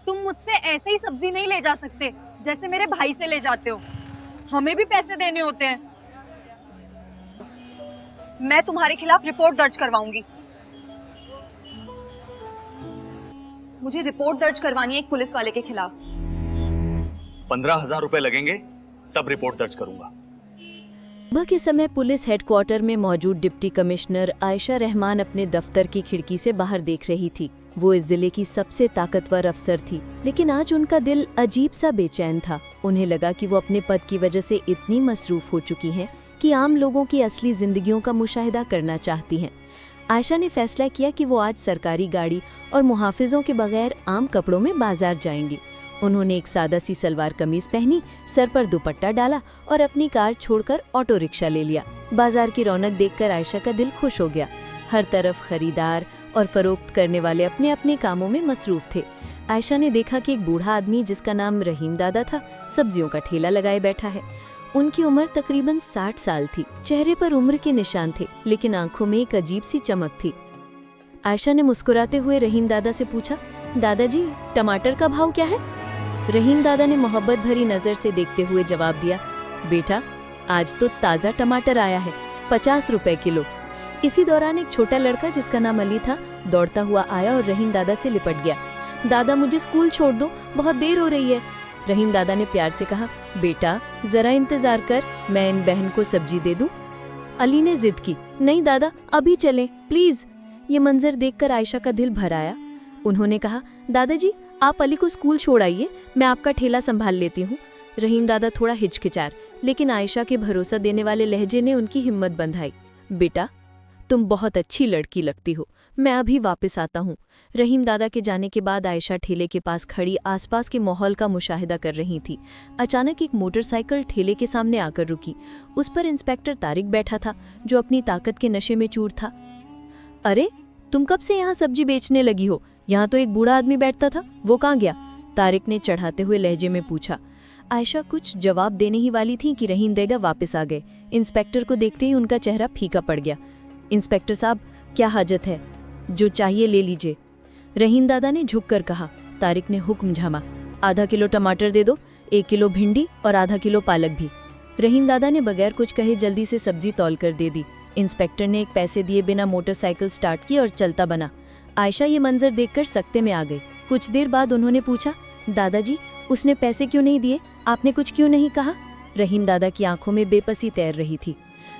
तुम मुझसे ऐसे ही सब्जी नहीं ले जा सकते जैसे मेरे भाई से ले जाते हो। हमें भी पैसे देने होते हैं। मैं तुम्हारे खिलाफ रिपोर्ट दर्ज करवाऊंगी। मुझे रिपोर्ट दर्ज करवानी है एक पुलिस वाले के खिलाफ। 15,000 रुपए लगेंगे, तब रिपोर्ट दर्ज करूंगा। सुबह के समय पुलिस हेडक्वार्टर में मौजूद डिप्टी कमिश्नर आयशा रहमान अपने दफ्तर की खिड़की से बाहर देख रही थी। वो इस जिले की सबसे ताकतवर अफसर थी, लेकिन आज उनका दिल अजीब सा बेचैन था। उन्हें लगा कि वो अपने पद की वजह से इतनी मसरूफ हो चुकी हैं कि आम लोगों की असली जिंदगियों का मुशाहिदा करना चाहती हैं। आयशा ने फैसला किया कि वो आज सरकारी गाड़ी और मुहाफिजों के बगैर आम कपड़ों में बाजार जाएंगी। उन्होंने एक सादा सी सलवार कमीज पहनी, सर पर दुपट्टा डाला और अपनी कार छोड़कर ऑटो रिक्शा ले लिया। बाजार की रौनक देखकर आयशा का दिल खुश हो गया। हर तरफ खरीदार और फरोख्त करने वाले अपने अपने कामों में मसरूफ थे। आयशा ने देखा कि एक बूढ़ा आदमी जिसका नाम रहीम दादा था, सब्जियों का ठेला लगाए बैठा है। उनकी उम्र तकरीबन 60 साल थी। चेहरे पर उम्र के निशान थे, लेकिन आंखों में एक अजीब सी चमक थी। आयशा ने मुस्कुराते हुए रहीम दादा से पूछा, दादाजी टमाटर का भाव क्या है? रहीम दादा ने मोहब्बत भरी नजर से देखते हुए जवाब दिया, बेटा आज तो ताज़ा टमाटर आया है, 50 रुपए किलो। इसी दौरान एक छोटा लड़का जिसका नाम अली था दौड़ता हुआ आया और रहीम दादा से लिपट गया। दादा मुझे स्कूल छोड़ दो, बहुत देर हो रही है। रहीम दादा ने प्यार से कहा, बेटा जरा इंतजार कर, मैं इन बहन को सब्जी दे दूं। अली ने जिद की, नहीं दादा अभी चलें प्लीज। ये मंजर देखकर आयशा का दिल भर आया। उन्होंने कहा, दादाजी आप अली को स्कूल छोड़ आइए, मैं आपका ठेला संभाल लेती हूँ। रहीम दादा थोड़ा हिचकिचाए, लेकिन आयशा के भरोसा देने वाले लहजे ने उनकी हिम्मत बंधाई। बेटा तुम बहुत अच्छी लड़की लगती हो, मैं अभी वापस आता हूँ। रहीम दादा के जाने के बाद आयशा ठेले के पास खड़ी आसपास के माहौल का मुशाहिदा कर रही थी। अचानक एक मोटरसाइकिल ठेले के सामने आकर रुकी। उस पर इंस्पेक्टर तारिक बैठा था, जो अपनी ताकत के नशे में चूर था। अरे तुम कब से यहाँ सब्जी बेचने लगी हो? यहाँ तो एक बूढ़ा आदमी बैठता था, वो कहाँ गया? तारिक ने चढ़ाते हुए लहजे में पूछा। आयशा कुछ जवाब देने ही वाली थी कि रहीम दादा वापस आ गए। इंस्पेक्टर को देखते ही उनका चेहरा फीका पड़ गया। इंस्पेक्टर साहब क्या हाजत है, जो चाहिए ले लीजिए। रहीम दादा ने झुककर कहा। तारिक ने हुक्म झामा, आधा किलो टमाटर दे दो, 1 किलो भिंडी और आधा किलो पालक भी। रहीम दादा ने बगैर कुछ कहे जल्दी से सब्जी तौल कर दे दी। इंस्पेक्टर ने एक पैसे दिए बिना मोटरसाइकिल स्टार्ट की और चलता बना। आयशा ये मंजर देखकर सकते में आ गई। कुछ देर बाद उन्होंने पूछा, दादाजी उसने पैसे क्यों नहीं दिए, आपने कुछ क्यों नहीं कहा? रहीम दादा की आंखों में बेपसी तैर रही थी।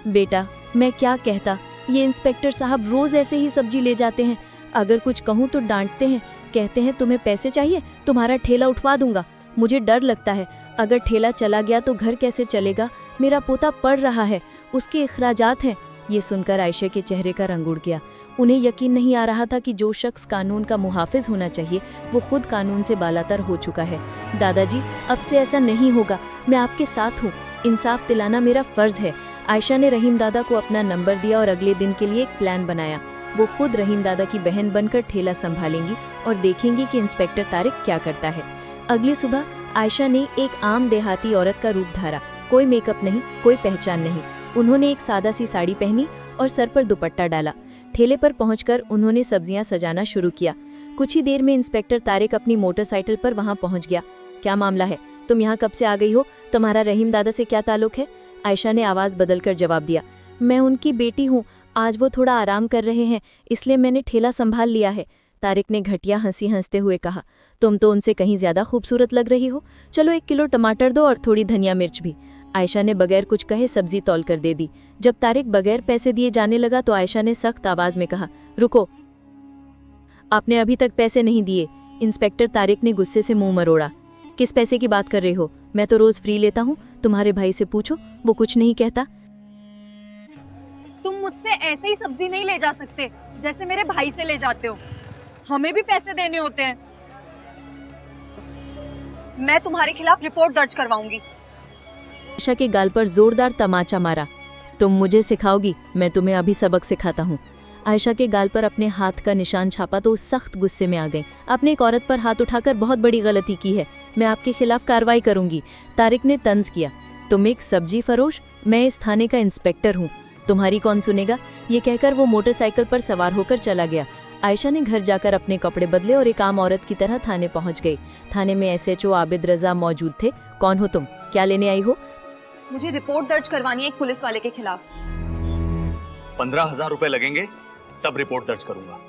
बेटा मैं क्या कहता, ये इंस्पेक्टर साहब रोज ऐसे ही सब्जी ले जाते हैं। अगर कुछ कहूँ तो डांटते हैं, कहते हैं तुम्हें पैसे चाहिए, तुम्हारा ठेला उठवा दूंगा। मुझे डर लगता है, अगर ठेला चला गया तो घर कैसे चलेगा? मेरा पोता पढ़ रहा है, उसके अखराजात हैं। ये सुनकर आयशा के चेहरे का रंग उड़ गया। उन्हें यकीन नहीं आ रहा था कि जो शख्स कानून का मुहाफिज होना चाहिए वो खुद कानून से बालातर हो चुका है। दादाजी अब से ऐसा नहीं होगा, मैं आपके साथ हूँ, इंसाफ दिलाना मेरा फर्ज है। आयशा ने रहीम दादा को अपना नंबर दिया और अगले दिन के लिए एक प्लान बनाया। वो खुद रहीम दादा की बहन बनकर ठेला संभालेंगी और देखेंगी कि इंस्पेक्टर तारिक क्या करता है। अगली सुबह आयशा ने एक आम देहाती औरत का रूप धारा। कोई मेकअप नहीं, कोई पहचान नहीं। उन्होंने एक सादा सी साड़ी पहनी और सर पर दुपट्टा डाला। ठेले पर पहुंचकर उन्होंने सब्जियां सजाना शुरू किया। कुछ ही देर में इंस्पेक्टर तारिक अपनी मोटरसाइकिल पर वहां पहुंच गया। क्या मामला है, तुम यहाँ कब से आ गई हो? तुम्हारा रहीम दादा से क्या ताल्लुक है? आयशा ने आवाज बदलकर जवाब दिया, मैं उनकी बेटी हूँ, आज वो थोड़ा आराम कर रहे हैं इसलिए मैंने ठेला संभाल लिया है। तारिक ने घटिया हंसी हंसते हुए कहा, तुम तो उनसे कहीं ज्यादा खूबसूरत लग रही हो। चलो 1 किलो टमाटर दो और थोड़ी धनिया मिर्च भी। आयशा ने बगैर कुछ कहे सब्जी तौल कर दे दी। जब तारिक बगैर पैसे दिए जाने लगा तो आयशा ने सख्त आवाज में कहा, रुको, आपने अभी तक पैसे नहीं दिए। इंस्पेक्टर तारिक ने गुस्से से मुंह मरोड़ा। किस पैसे की बात कर रहे हो? मैं तो रोज फ्री लेता हूँ, तुम्हारे भाई से पूछो, वो कुछ नहीं कहता। तुम मुझसे ऐसे ही सब्जी नहीं ले जा सकते जैसे मेरे भाई से ले जाते हो। हमें भी पैसे देने होते हैं। मैं तुम्हारे खिलाफ रिपोर्ट दर्ज करवाऊंगी। आयशा के गाल पर जोरदार तमाचा मारा। तुम मुझे सिखाओगी, मैं तुम्हें अभी सबक सिखाता हूँ। आयशा के गाल पर अपने हाथ का निशान छापा तो सख्त गुस्से में आ गई। आपने एक औरत पर हाथ उठाकर बहुत बड़ी गलती की है, मैं आपके खिलाफ कार्रवाई करूंगी। तारिक ने तंज किया, तुम एक सब्जी फरोश, मैं इस थाने का इंस्पेक्टर हूँ, तुम्हारी कौन सुनेगा? ये कहकर वो मोटरसाइकिल पर सवार होकर चला गया। आयशा ने घर जाकर अपने कपड़े बदले और एक आम औरत की तरह थाने पहुंच गई। थाने में एसएचओ आबिद रजा मौजूद थे। कौन हो तुम, क्या लेने आई हो? मुझे रिपोर्ट दर्ज करवानी है एक पुलिस वाले के खिलाफ। 15,000 रुपए लगेंगे, तब रिपोर्ट दर्ज करूंगा।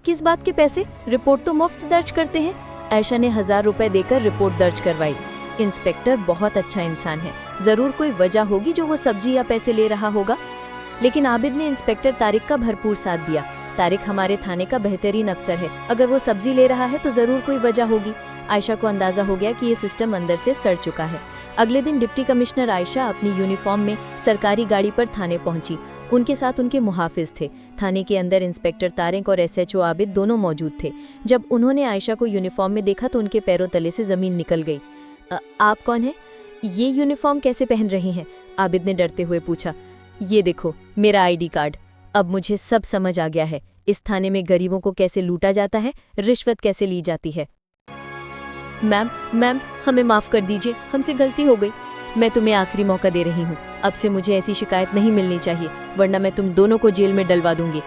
किस बात के पैसे? रिपोर्ट तो मुफ्त दर्ज करते हैं। आयशा ने 1000 रुपए देकर रिपोर्ट दर्ज करवाई। इंस्पेक्टर बहुत अच्छा इंसान है, जरूर कोई वजह होगी जो वो सब्जी या पैसे ले रहा होगा। लेकिन आबिद ने इंस्पेक्टर तारिक का भरपूर साथ दिया। तारिक हमारे थाने का बेहतरीन अफसर है, अगर वो सब्जी ले रहा है तो जरूर कोई वजह होगी। आयशा को अंदाजा हो गया कि ये सिस्टम अंदर से सड़ चुका है। अगले दिन डिप्टी कमिश्नर आयशा अपनी यूनिफॉर्म में सरकारी गाड़ी पर थाने पहुंची। उनके साथ उनके मुहाफिज थे। थाने के अंदर इंस्पेक्टर तारिक और एसएचओ आबिद दोनों मौजूद थे। जब उन्होंने आयशा को यूनिफॉर्म में देखा तो उनके पैरों तले से जमीन निकल गई। आप कौन हैं? ये यूनिफॉर्म कैसे पहन रही हैं? आबिद ने डरते हुए पूछा। ये देखो मेरा आईडी कार्ड। अब मुझे सब समझ आ गया है, इस थाने में गरीबों को कैसे लूटा जाता है, रिश्वत कैसे ली जाती है। मैम हमें माफ कर दीजिए, हमसे गलती हो गई। मैं तुम्हें आखिरी मौका दे रही हूँ, अब से मुझे ऐसी शिकायत नहीं मिलनी चाहिए, वरना मैं तुम दोनों को जेल में डलवा दूंगी।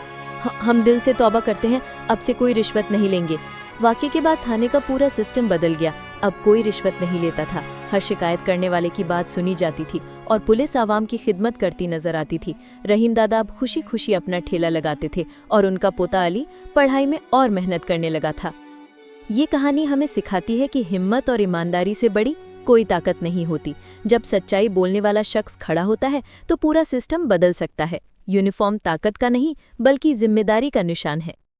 हम दिल से तौबा करते हैं, अब से कोई रिश्वत नहीं लेंगे। वाकये के बाद थाने का पूरा सिस्टम बदल गया। अब कोई रिश्वत नहीं लेता था। हर शिकायत करने वाले की बात सुनी जाती थी और पुलिस आवाम की खिदमत करती नजर आती थी। रहीम दादा अब खुशी खुशी अपना ठेला लगाते थे और उनका पोता अली पढ़ाई में और मेहनत करने लगा था। ये कहानी हमें सिखाती है कि हिम्मत और ईमानदारी से बड़ी कोई ताकत नहीं होती। जब सच्चाई बोलने वाला शख्स खड़ा होता है तो पूरा सिस्टम बदल सकता है। यूनिफॉर्म ताकत का नहीं बल्कि जिम्मेदारी का निशान है।